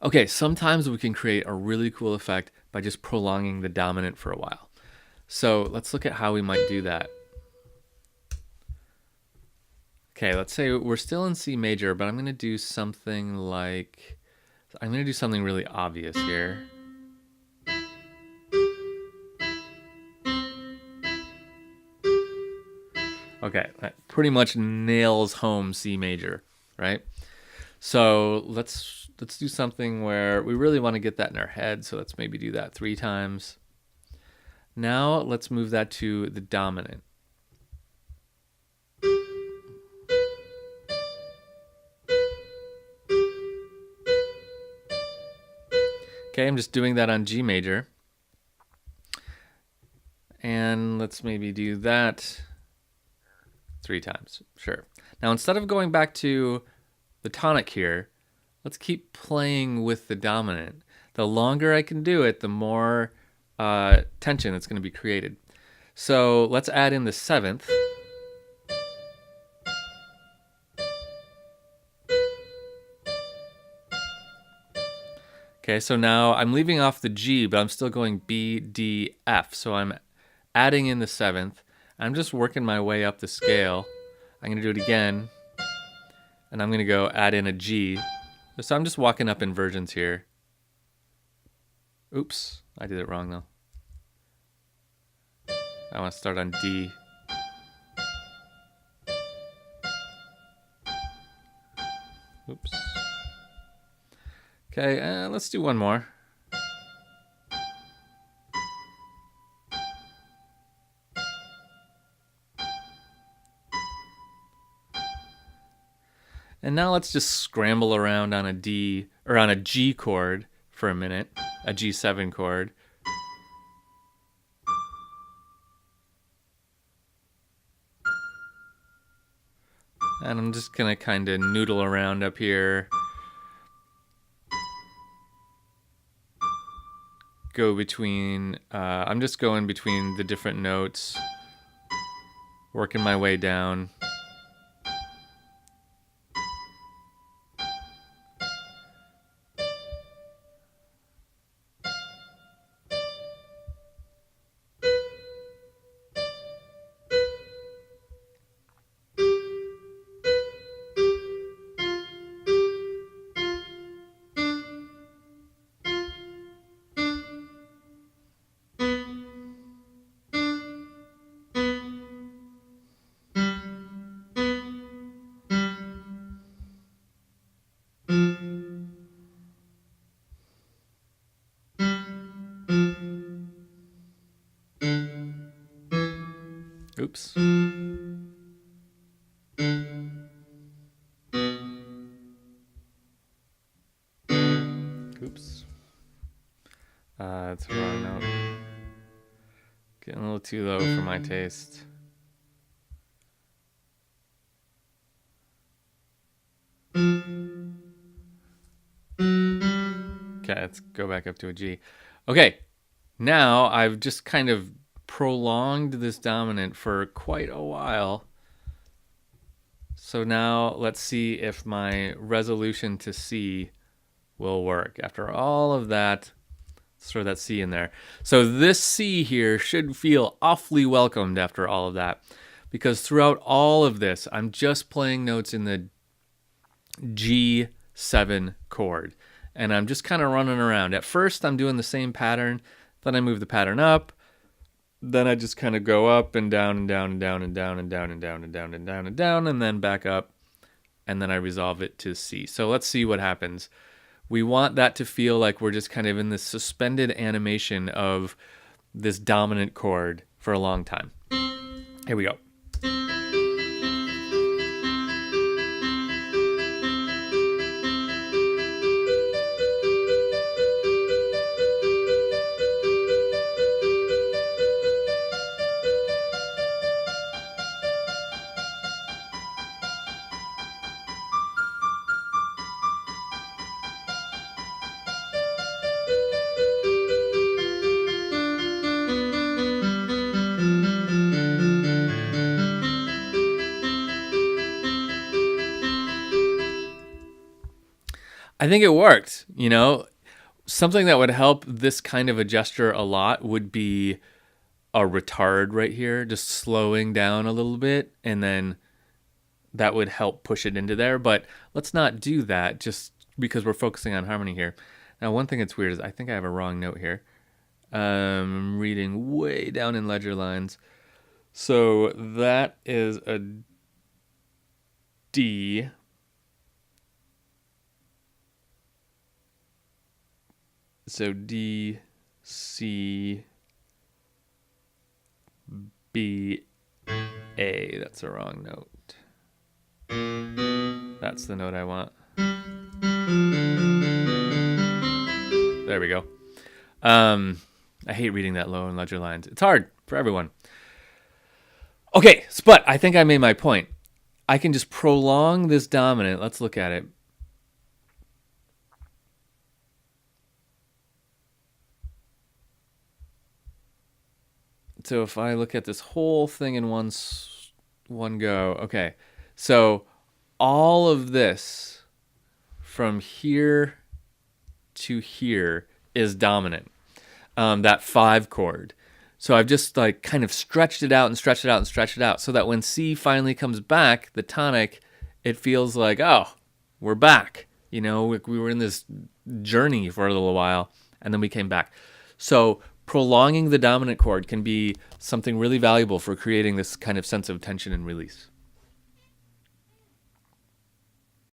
Okay, sometimes we can create a really cool effect by just prolonging the dominant for a while. So let's look at how we might do that. Okay, let's say we're still in C major, but I'm going to do something like, I'm going to do something really obvious here. Okay, that pretty much nails home C major, right? So let's do something where we really want to get that in our head. So let's maybe do that 3 times. Now let's move that to the dominant. Okay, I'm just doing that on G major. And let's maybe do that 3 times. Sure. Now instead of going back to the tonic here, let's keep playing with the dominant. The longer I can do it, the more tension that's going to be created. So let's add in the 7th. Okay, so now I'm leaving off the G, but I'm still going B, D, F. So I'm adding in the 7th. I'm just working my way up the scale. I'm going to do it again. And I'm going to go add in a G. So I'm just walking up inversions here. Oops, I did it wrong though. I want to start on D. Oops. Okay, let's do one more. And now let's just scramble around on a D or on a G chord for a minute, a G7 chord. And I'm just gonna kind of noodle around up here. Go between, I'm just going between the different notes, working my way down. Oops. Oops. That's the wrong note. Getting a little too low for my taste. Okay, let's go back up to a G. Okay, now I've just kind of prolonged this dominant for quite a while. So now let's see if my resolution to C will work. After all of that, let's throw that C in there. So this C here should feel awfully welcomed after all of that, because throughout all of this, I'm just playing notes in the G7 chord. And I'm just kind of running around. At first, I'm doing the same pattern. Then I move the pattern up. Then I just kind of go up and down and down and down and down and down and down and down and down and down and then back up. And then I resolve it to C. So let's see what happens. We want that to feel like we're just kind of in this suspended animation of this dominant chord for a long time. Here we go. I think it worked. You know, something that would help this kind of a gesture a lot would be a retard right here, just slowing down a little bit, and then that would help push it into there. But let's not do that just because we're focusing on harmony here. Now, one thing that's weird is I think I have a wrong note here. I'm reading way down in ledger lines. So that is a D. So D, C, B, A. That's the wrong note. That's the note I want. There we go. I hate reading that low in ledger lines. It's hard for everyone. Okay, but I think I made my point. I can just prolong this dominant. Let's look at it. So if I look at this whole thing in one go, okay. So all of this from here to here is dominant. That 5 chord. So I've just like kind of stretched it out and stretched it out and stretched it out so that when C finally comes back, the tonic, it feels like, oh, we're back. You know, we were in this journey for a little while and then we came back. So prolonging the dominant chord can be something really valuable for creating this kind of sense of tension and release.